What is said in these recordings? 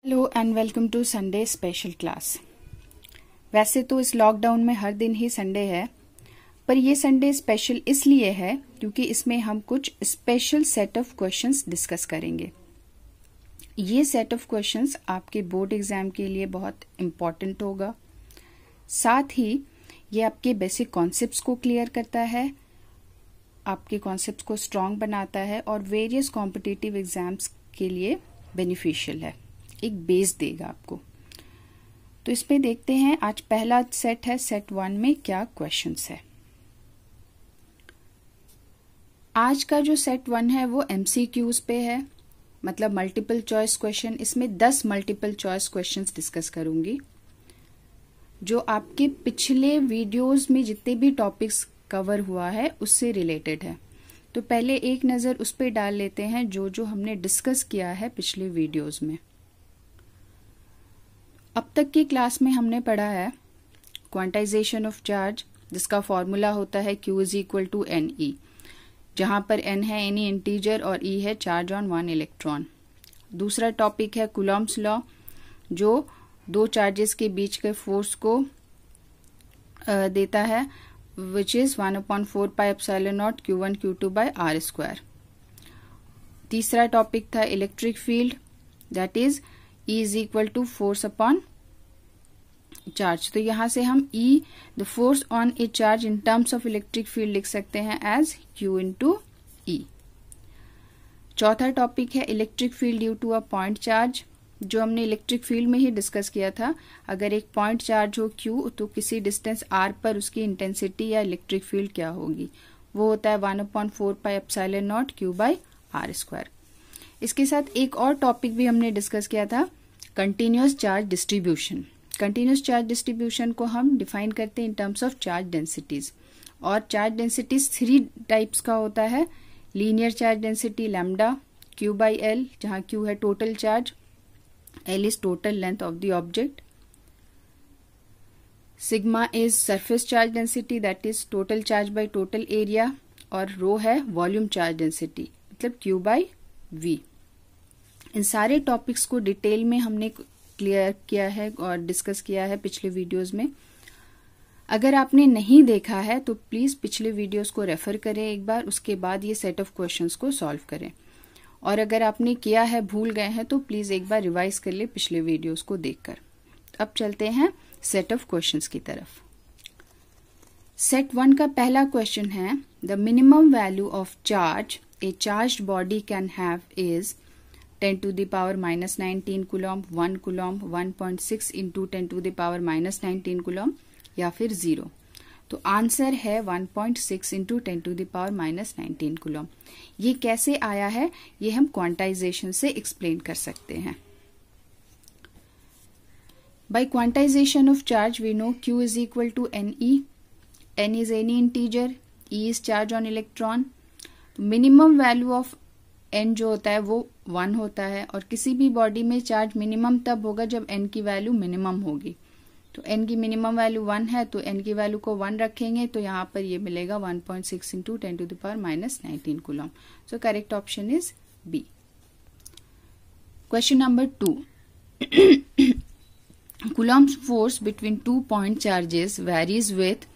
Hello and welcome to Sunday special class. वैसे तो इस लॉकडाउन में हर दिन ही संडे है, पर ये संडे स्पेशल इसलिए है क्योंकि इसमें हम कुछ special set of questions discuss करेंगे। ये सेट ऑफ क्वेश्चंस आपके बोर्ड एग्जाम के लिए बहुत इम्पोर्टेंट होगा। साथ ही ये आपके बेसिक कॉन्सेप्ट्स को क्लियर करता है, आपके कॉन्सेप्ट्स को स्ट्रॉन्ग बनाता है और वेरियस कॉम्पिटिटिव एग्जाम्स के लिए बेनिफिशियल है, एक बेस देगा आपको। तो इसमें देखते हैं आज पहला सेट है, सेट 1 में क्या क्वेश्चंस है। आज का जो सेट 1 है वो MCQs पे है, मतलब मल्टीपल चॉइस क्वेश्चन। इसमें 10 मल्टीपल चॉइस क्वेश्चंस डिस्कस करूंगी जो आपके पिछले वीडियोस में जितने भी टॉपिक्स कवर हुआ है उससे रिलेटेड है। तो पहले एक नजर उस पर डाल लेते हैं जो जो हमने डिस्कस किया है पिछले वीडियोस में। अब तक की क्लास में हमने पढ़ा है क्वांटाइजेशन ऑफ चार्ज, जिसका फॉर्मूला होता है Q is equal to NE, जहां पर N है एनी इंटीजर और E है चार्ज ऑन 1 इलेक्ट्रॉन। दूसरा टॉपिक है कूलॉम्स लॉ, जो दो चार्जेस के बीच के फोर्स को देता है, which is 1/4 pi epsilon not Q1 Q2 by R square. तीसरा टॉपिक था electric field, that is E is equal to force upon charge. तो यहां से हम E the force on a charge in terms of electric field लिख सकते हैं as Q into E। चौथा टॉपिक है electric field due to a point charge, जो हमने इलेक्ट्रिक फील्ड में ही डिस्कस किया था। अगर एक पॉइंट चार्ज हो Q तो किसी डिस्टेंस R पर उसकी इंटेंसिटी या इलेक्ट्रिक फील्ड क्या होगी, वो होता है 1/4 pi epsilon naught Q by R square. इसके साथ एक और टॉपिक भी हमने डिस्कस किया था, continuous charge distribution. Continuous charge distribution को हम डिफाइन करते हैं इन टर्म्स ऑफ चार्ज डेंसिटीज, और चार्ज डेंसिटीज 3 टाइप्स का होता है। Linear charge density lambda, Q by L, जहां Q है total charge, L is total length of the object. Sigma is surface charge density, that is total charge by total area, और rho है volume charge density, मतलब Q by V। इन सारे topics को detail में हमने clear किया है और डिस्कस किया है पिछले वीडियोस में। अगर आपने नहीं देखा है तो प्लीज पिछले वीडियोस को रेफर करें एक बार, उसके बाद ये सेट ऑफ क्वेश्चंस को सॉल्व करें। और अगर आपने किया है, भूल गए हैं, तो प्लीज एक बार रिवाइज कर ले पिछले वीडियोस को देखकर। अब चलते हैं सेट ऑफ क्वेश्चंस की तरफ। सेट 1 का पहला क्वेश्चन है, the minimum value of charge A charged body can have is 10 to the power minus 19 Coulomb, 1 Coulomb, 1.6 into 10 to the power minus 19 Coulomb, या फिर 0। तो आंसर है 1.6 into 10 to the power minus 19 Coulomb. ये कैसे आया है, ये हम क्वांटाइजेशन से एक्सप्लेन कर सकते हैं। By quantisation of charge we know Q is equal to NE, N is any integer, E is charge on electron। Minimum value of N जो होता है वो 1 होता है, और किसी भी बॉडी में चार्ज मिनिमम तब होगा जब N की वैल्यू मिनिमम होगी। तो N की मिनिमम वैल्यू 1 है, तो N की वैल्यू को 1 रखेंगे तो यहाँ पर ये मिलेगा 1.6 into 10 to the power minus 19 coulomb. So correct option is B। Question number 2, Coulomb's force between 2 point charges varies with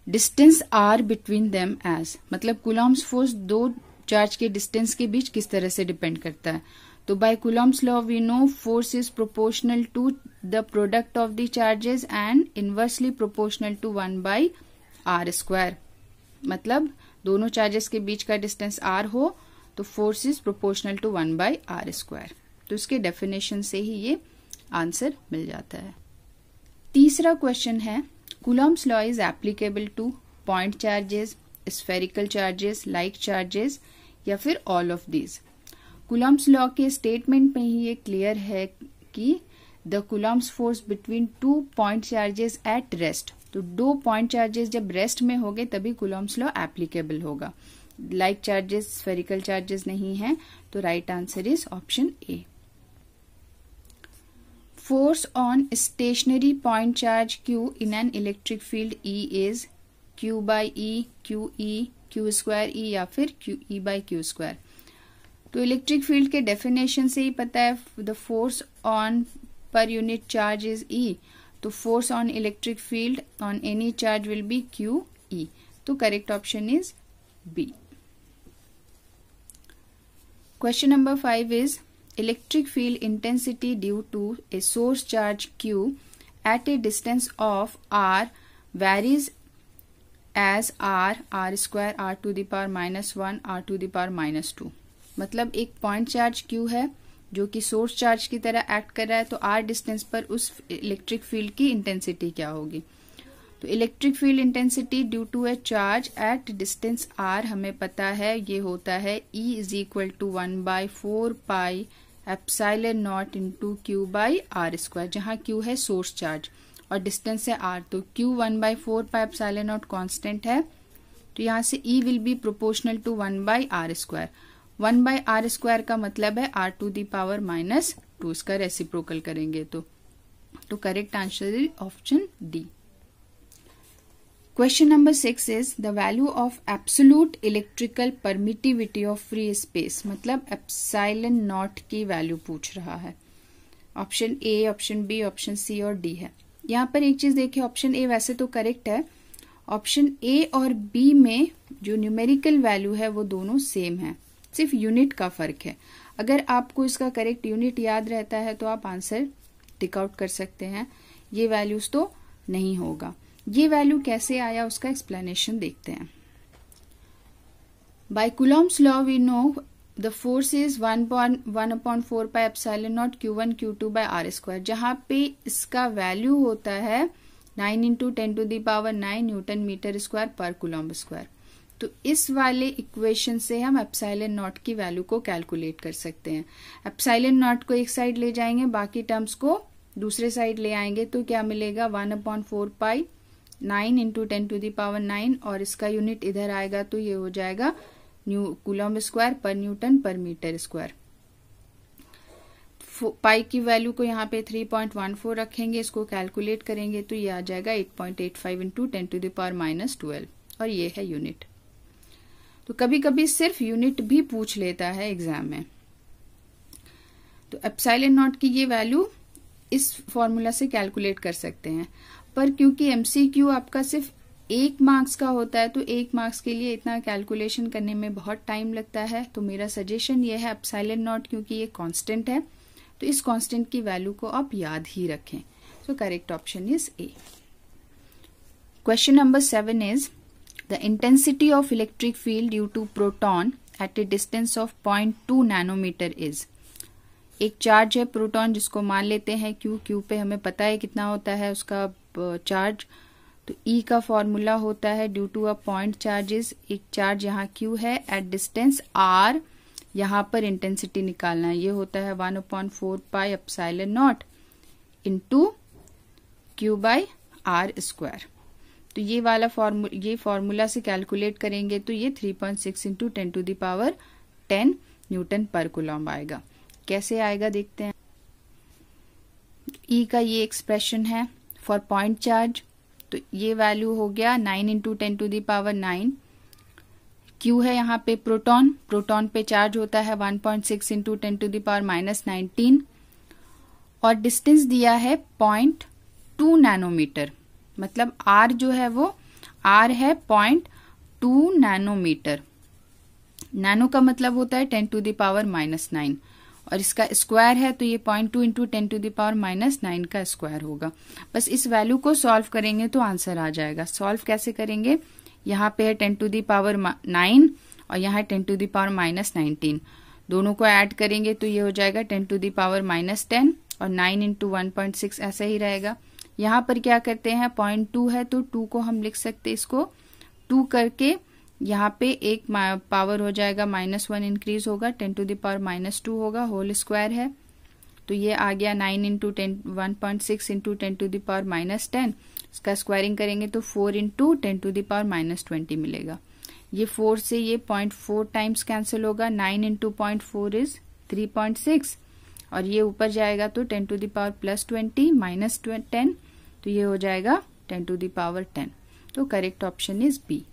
distance R between them as, मतलब कूलॉम्स फोर्स दो चार्ज के डिस्टेंस के बीच किस तरह से डिपेंड करता है। तो by Coulomb's law we know force is proportional to the product of the charges and inversely proportional to 1 by R square. मतलब दोनों चार्जेस के बीच का डिस्टेंस R हो तो force is proportional to 1 by R square. तो इसके definition से ही ये आंसर मिल जाता है। तीसरा क्वेश्चन है, Coulomb's law is applicable two point charges, spherical charges, like charges, या फिर all of these. Coulomb's law के स्टेटमेंट में ही ये क्लियर है कि the Coulomb's force between 2 point charges at rest, तो 2 पॉइंट चार्जेस जब रेस्ट में होंगे तभी कूलॉम्स लॉ एप्लीकेबल होगा। लाइक चार्जेस, स्फेरिकल चार्जेस नहीं है, तो right answer is option A. Force on stationary point charge Q in an electric field E is Q by E, QE, Q square E, या फिर QE by Q square. तो electric field के definition से ही पता है, the force on per unit charge is E, तो force on electric field on any charge will be Q E, तो correct option is B. Question number 5 is electric field intensity due to a source charge Q at a distance of R varies as R square R to the power -1 R to the power -2। मतलब एक point charge Q है जो कि source charge की तरह act कर रहा है, तो R डिस्टेंस पर उस इलेक्ट्रिक फील्ड की इंटेंसिटी क्या होगी। तो electric field intensity due to a charge at distance R हमें पता है ये होता है E is equal to 1/4 pi epsilon not into Q by R square, जहाँ Q है सोर्स चार्ज और डिस्टेंस है R, तो Q 1/4 pi epsilon not constant है, तो यहाँ से E will be proportional to 1/R square. 1/R square का मतलब है R टू द पावर -2, इसका रेसिप्रोकल करेंगे तो correct answer is option D. Question number 6 is the value of absolute electrical permittivity of free space, मतलब epsilon not की value पूछ रहा है। Option A, option B, option C और D है। यहाँ पर एक चीज देखिए, ऑप्शन ए वैसे तो करेक्ट है, ऑप्शन ए और बी में जो न्यूमेरिकल वैल्यू है वो दोनों सेम है, सिर्फ यूनिट का फर्क है। अगर आपको इसका करेक्ट यूनिट याद रहता है तो आप आंसर टिक आउट कर सकते हैं, ये वैल्यूज तो नहीं होगा। ये वैल्यू कैसे आया उसका एक्सप्लेनेशन देखते हैं। By Coulomb's law we know the force is 1/4 pi epsilon not Q1 Q2 by R square, जहां पे इसका वैल्यू होता है 9 × 10⁹ न्यूटन मीटर स्क्वायर पर कूलॉम्ब स्क्वायर। तो इस वाले इक्वेशन से हम एप्सिलॉन नॉट की वैल्यू को कैलकुलेट कर सकते हैं। एप्सिलॉन नॉट को एक साइड ले जाएंगे, बाकी टर्म्स को दूसरे साइड ले आएंगे, तो क्या मिलेगा 1/4 पाई 9 × 10⁹ और इसका यूनिट इधर आएगा तो ये हो जाएगा कूलॉम्ब स्क्वायर पर न्यूटन पर मीटर स्क्वायर। पाई की वैल्यू को यहाँ पे 3.14 रखेंगे, इसको कैलकुलेट करेंगे तो ये आ जाएगा 8.85 × 10⁻12 और ये है यूनिट। तो कभी कभी सिर्फ यूनिट भी पूछ लेता है एग्जाम में। तो एप्सिलॉन नॉट की ये वैल्यू इस फॉर्मूला से कैलकुलेट कर सकते हैं, पर क्योंकि एमसीक्यू आपका सिर्फ 1 मार्क्स का होता है तो 1 मार्क्स के लिए इतना कैलकुलेशन करने में बहुत टाइम लगता है, तो मेरा सजेशन ये है एप्सिलॉन नॉट, क्योंकि ये कांस्टेंट है तो इस कांस्टेंट की वैल्यू को आप याद ही रखें। So correct option is A. Question number 7 is the intensity of electric field due to proton at a distance of 0.2 nanometre is. एक चार्ज है प्रोटॉन जिसको मान लेते हैं क्यू पे हमें पता है कितना होता है उसका चार्ज, तो E का फॉर्मूला होता है due to a point charges, एक चार्ज यहाँ Q है एट डिस्टेंस R, यहाँ पर इंटेंसिटी निकालना है, ये होता है 1/4 pi epsilon not into Q by R square. तो ये वाला फॉर्मूला से कैलकुलेट करेंगे तो ये 3.6 × 10⁻10 न्यूटन पर कूलॉम्ब आएगा। कैसे आएगा देखते हैं। E का ये एक्सप्रेशन है फॉर पॉइंट चार्ज, तो ये वैल्यू हो गया 9 × 10⁻9। Q है यहाँ पे प्रोटॉन पे चार्ज होता है 1.6 × 10⁻19 और डिस्टेंस दिया है 0.2 नैनोमीटर, मतलब R जो है वो R है 0.2 नैनोमीटर। नैनो का मतलब होता है 10⁻⁻9 और इसका स्क्वायर है तो ये 0.2 × 10⁻⁻9 का स्क्वायर होगा। बस इस वैल्यू को सॉल्व करेंगे तो आंसर आ जाएगा। सॉल्व कैसे करेंगे, यहाँ पे है 10⁻9 और यहाँ है 10⁻⁻19, दोनों को ऐड करेंगे तो ये हो जाएगा 10⁻⁻10 और 9 × 1.6 ऐसा ही रहेगा। यहाँ पर क्या करते हैं 0.2 है तो 2 को हम लिख सकते, इसको 2 करके यहाँ पे एक पावर हो जाएगा -1 इंक्रीज होगा 10⁻⁻2 होगा, होल स्क्वायर है तो ये आ गया 9 × 1.6 × 10⁻⁻10, इसका स्क्वायरिंग करेंगे तो 4 × 10⁻⁻20 मिलेगा। ये 4 से ये 0.4 टाइम्स कैंसिल होगा, 9 × 0.4 इज 3.6 और ये ऊपर जाएगा तो 10⁻+20 -10 तो ये हो जाएगा 10⁻10। तो correct option is B.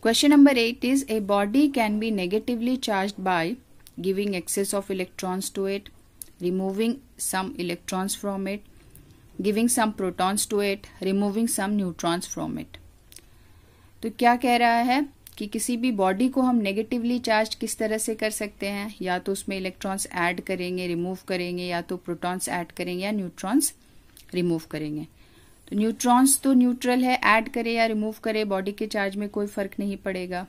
Question number 8 is a body can be negatively charged by giving excess of electrons to it, removing some electrons from it, giving some protons to it, removing some neutrons from it. तो क्या कह रहा है कि किसी भी body को हम नेगेटिवली चार्ज किस तरह से कर सकते हैं, या तो उसमें इलेक्ट्रॉन्स ऐड करेंगे, रिमूव करेंगे, या तो प्रोटॉन्स ऐड करेंगे या न्यूट्रॉन्स रिमूव करेंगे। तो न्यूट्रॉन्स तो न्यूट्रल है, ऐड करे या रिमूव करे बॉडी के चार्ज में कोई फर्क नहीं पड़ेगा।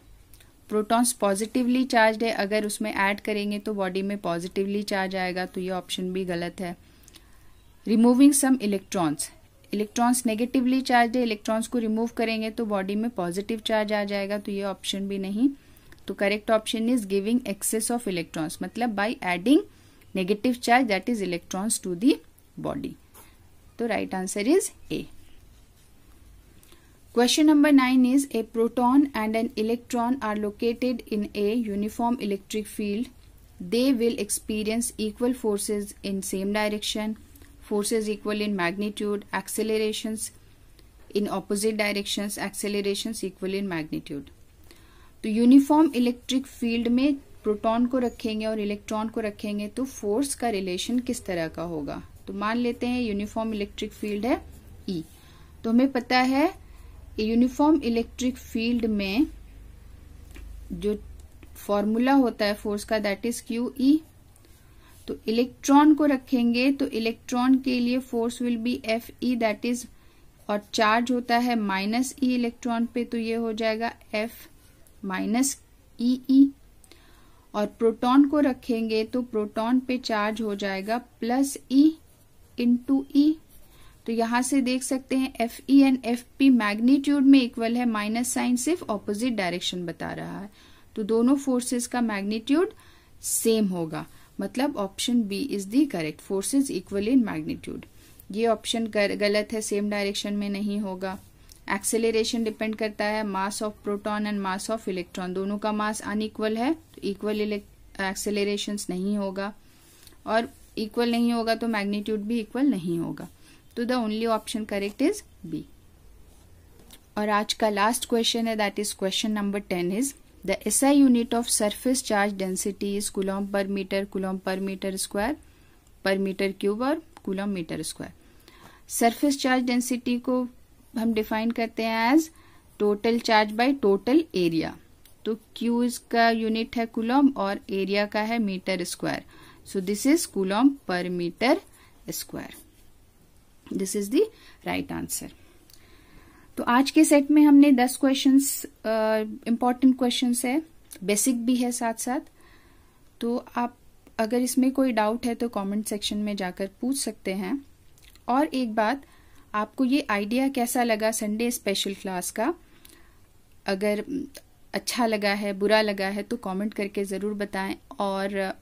प्रोटॉन्स पॉजिटिवली चार्ज है, अगर उसमें ऐड करेंगे तो बॉडी में पॉजिटिवली चार्ज आएगा, तो ये ऑप्शन भी गलत है। Removing some electrons, electrons negatively charge है, इलेक्ट्रॉन्स को रिमूव करेंगे तो बॉडी में पॉजिटिव चार्ज आ जाएगा, तो ये ऑप्शन भी नहीं। तो correct option is giving excess of electrons, मतलब by adding negative charge that is electrons to the body. तो right answer is A. Question number 9 is a proton and an electron are located in a uniform electric field. They will experience equal forces in same direction, forces equal in magnitude, accelerations in opposite directions, accelerations equal in magnitude. तो uniform electric field में proton को रखेंगे और electron को रखेंगे तो force का relation किस तरह का होगा। तो मान लेते हैं यूनिफॉर्म इलेक्ट्रिक फील्ड है E, तो हमें पता है यूनिफॉर्म इलेक्ट्रिक फील्ड में जो फॉर्मूला होता है फोर्स का दैट इज QE। तो इलेक्ट्रॉन को रखेंगे तो इलेक्ट्रॉन के लिए force will be FE that is, और चार्ज होता है -E इलेक्ट्रॉन पे, तो ये हो जाएगा F -EE। और प्रोटॉन को रखेंगे तो प्रोटॉन पे चार्ज हो जाएगा +E इंटू E। तो यहां से देख सकते हैं FE एंड FP मैग्नीट्यूड में इक्वल है, माइनस साइन सिर्फ ऑपोजिट डायरेक्शन बता रहा है, तो दोनों फोर्सेस का मैग्नीट्यूड सेम होगा, मतलब option B is the correct, forces equal in magnitude. ये ऑप्शन गलत है, सेम डायरेक्शन में नहीं होगा। एक्सेलरेशन डिपेंड करता है mass of proton and mass of electron, दोनों का मास अनइक्वल है तो इक्वल एक्सेलरेशन नहीं होगा, और इक्वल नहीं होगा तो मैग्नीट्यूड भी इक्वल नहीं होगा। तो the only option correct is B. और आज का लास्ट क्वेश्चन है that is question number 10 is the SI unit of surface charge density is coulomb per metre square, per metre cube और coulomb metre square. Surface charge density को हम define करते हैं as total charge by total area. तो Q का unit है coulomb और area का है metre square, so this is coulomb per metre square. This is the right answer. तो आज के सेट में हमने 10 क्वेश्चंस, इंपॉर्टेंट क्वेश्चंस है, बेसिक भी है साथ साथ। तो आप अगर इसमें कोई डाउट है तो कमेंट सेक्शन में जाकर पूछ सकते हैं। और एक बात, आपको ये आइडिया कैसा लगा संडे स्पेशल क्लास का? अगर अच्छा लगा है, बुरा लगा है तो कमेंट करके ज़रूर बताएं, और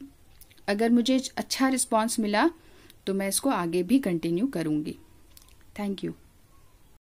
अगर मुझे अच्छा रिस्पांस मिला तो मैं इसको आगे भी कंटिन्यू करूँगी। Thank you.